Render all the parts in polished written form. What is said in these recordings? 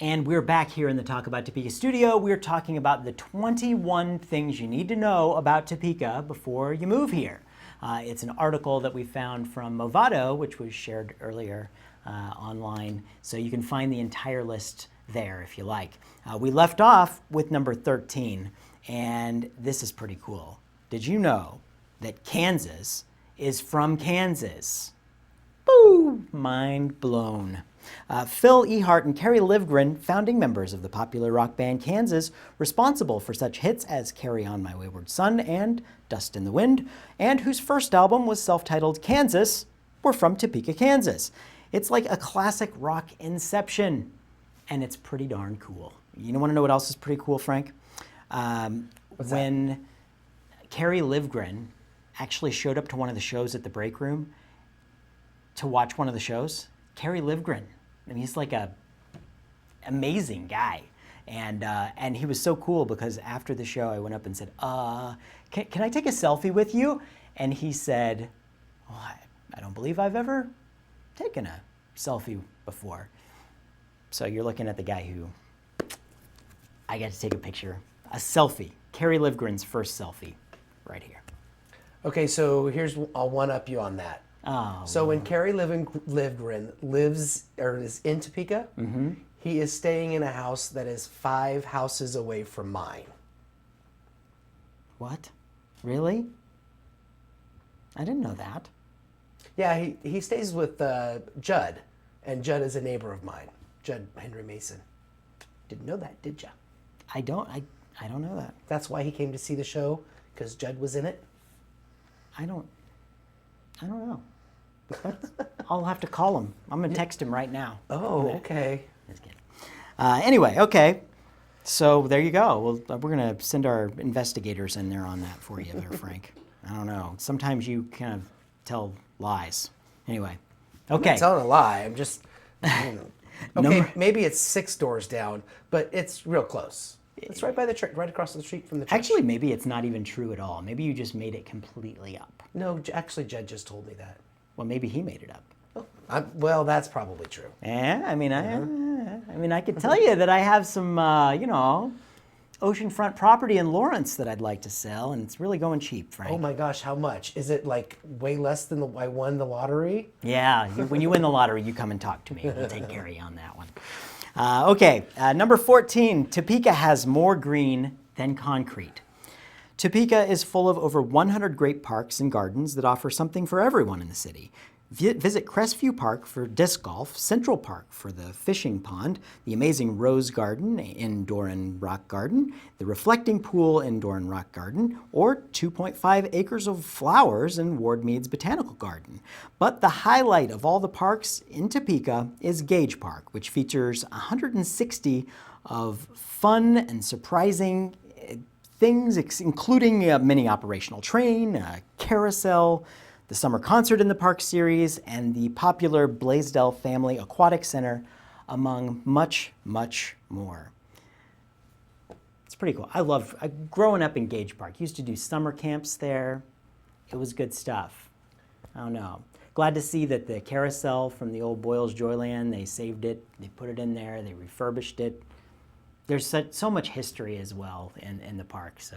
And we're back here in the Talk About Topeka studio. We're talking about the 21 things you need to know about Topeka before you move here. It's an article that we found from Movado, which was shared earlier online, so you can find the entire list there if you like. We left off with number 13, and this is pretty cool. Did you know that Kansas is from Kansas? Boo! Mind blown. Phil Ehart and Kerry Livgren, founding members of the popular rock band Kansas, responsible for such hits as Carry On My Wayward Son and Dust in the Wind, and whose first album was self-titled Kansas, were from Topeka, Kansas. It's like a classic rock inception, and it's pretty darn cool. You want to know what else is pretty cool, Frank? When Kerry Livgren actually showed up to one of the shows at the break room to watch one of the shows, Kerry Livgren, and he's like a amazing guy, and he was so cool because after the show I went up and said, can I take a selfie with you? And he said, oh, I don't believe I've ever taken a selfie before. So you're looking at the guy who I got to take a picture, a selfie, Kerry Livgren's first selfie, right here. Okay, so I'll one-up you on that. Oh, so when Kerry Livgren lives or is in Topeka, he is staying in a house that is 5 houses away from mine. What? Really? I didn't know that. Yeah, he stays with Judd, and Judd is a neighbor of mine, Judd Henry Mason. Didn't know that, did ya? I don't know that. That's why he came to see the show, because Judd was in it. I don't know. I'll have to call him. I'm going to text him right now. Oh, okay. Just kidding. Anyway, okay. So there you go. Well, we're going to send our investigators in there on that for you there, Frank. I don't know. Sometimes you kind of tell lies. Anyway, okay. I'm not telling a lie. I'm just, okay, maybe it's 6 doors down, but it's real close. It's right by the church, right across the street from the church. Actually, maybe it's not even true at all. Maybe you just made it completely up. No, actually, Judd just told me that. Well, maybe he made it up. Oh, well, that's probably true. Yeah, I mean, I could tell you that I have some, oceanfront property in Lawrence that I'd like to sell, and it's really going cheap, Frank. Oh my gosh, how much? Is it like way less than I won the lottery? Yeah, when you win the lottery, you come and talk to me. We'll take care of you on that one. Okay, number 14, Topeka has more green than concrete. Topeka is full of over 100 great parks and gardens that offer something for everyone in the city. Visit Crestview Park for disc golf, Central Park for the fishing pond, the amazing Rose Garden indoor and rock garden, the reflecting pool indoor and rock garden, or 2.5 acres of flowers in Ward Mead's Botanical Garden. But the highlight of all the parks in Topeka is Gage Park, which features 160 of fun and surprising things, including a mini operational train, a carousel, the summer concert in the park series, and the popular Blaisdell Family Aquatic Center, among much, much more. It's pretty cool. Growing up in Gage Park, used to do summer camps there. It was good stuff. I don't know. Glad to see that the carousel from the old Boyle's Joyland, they saved it, they put it in there, they refurbished it. There's so much history as well in the park. So,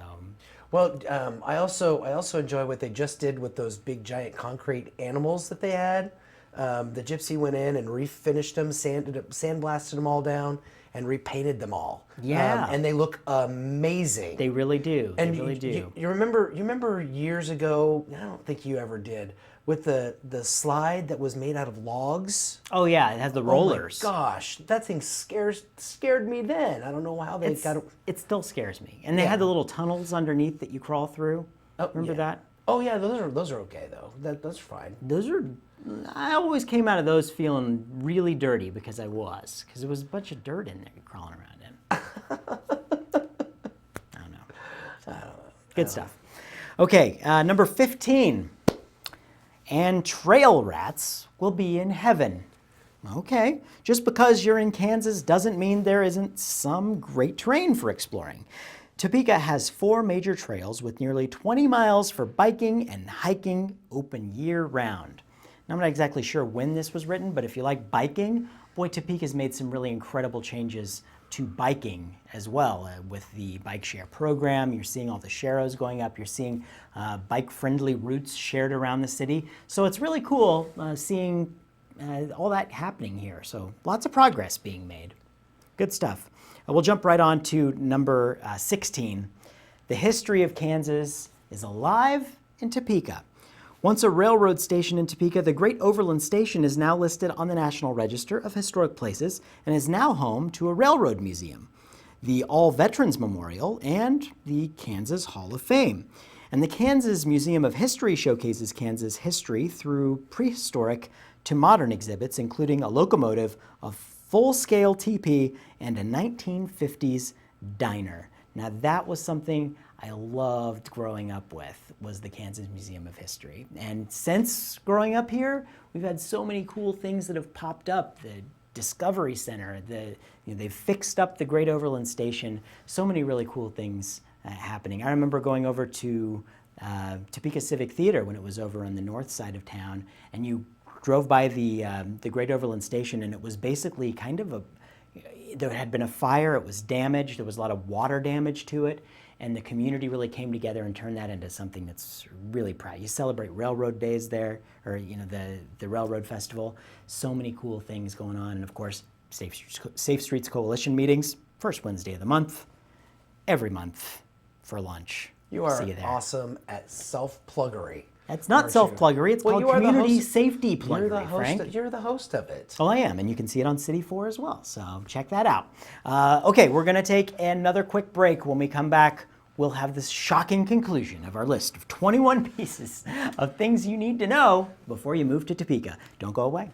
well, I also enjoy what they just did with those big giant concrete animals that they had. The Gypsy went in and refinished them, sandblasted them all down, and repainted them all. Yeah, and they look amazing. They really do. And they really do. You remember years ago? I don't think you ever did. With the slide that was made out of logs. Oh yeah, it has the rollers. Oh my gosh, that thing scared me then. I don't know how they got it. It still scares me. And they had the little tunnels underneath that you crawl through. Oh, Remember that? Oh yeah, those are okay though. Those are fine. I always came out of those feeling really dirty because there was a bunch of dirt in there crawling around in. I don't know. Good stuff. Okay, number 15. And trail rats will be in heaven. Okay, just because you're in Kansas doesn't mean there isn't some great terrain for exploring. Topeka has 4 major trails with nearly 20 miles for biking and hiking open year-round. Now, I'm not exactly sure when this was written, but if you like biking, boy, Topeka's made some really incredible changes to biking as well with the bike share program. You're seeing all the sharos going up. You're seeing bike-friendly routes shared around the city. So it's really cool seeing all that happening here. So lots of progress being made. Good stuff. We'll jump right on to number 16. The history of Kansas is alive in Topeka. Once a railroad station in Topeka, the Great Overland Station is now listed on the National Register of Historic Places and is now home to a railroad museum, the All Veterans Memorial, and the Kansas Hall of Fame. And the Kansas Museum of History showcases Kansas history through prehistoric to modern exhibits, including a locomotive, a full-scale teepee, and a 1950s diner. Now that was something I loved growing up with, was the Kansas Museum of History. And since growing up here, we've had so many cool things that have popped up. The Discovery Center, they've fixed up the Great Overland Station, so many really cool things happening. I remember going over to Topeka Civic Theater when it was over on the north side of town, and you drove by the Great Overland Station, and it was basically kind of there had been a fire, it was damaged, there was a lot of water damage to it, and the community really came together and turned that into something that's really proud. You celebrate railroad days there, or the Railroad Festival. So many cool things going on, and of course, Safe Streets Coalition meetings, first Wednesday of the month, every month for lunch. You are See you there. Awesome at self-pluggery. That's not self-pluggery, it's called community safety pluggery, Frank. You're the host of it. Well, I am, and you can see it on City 4 as well, so check that out. Okay, we're going to take another quick break. When we come back, we'll have this shocking conclusion of our list of 21 pieces of things you need to know before you move to Topeka. Don't go away.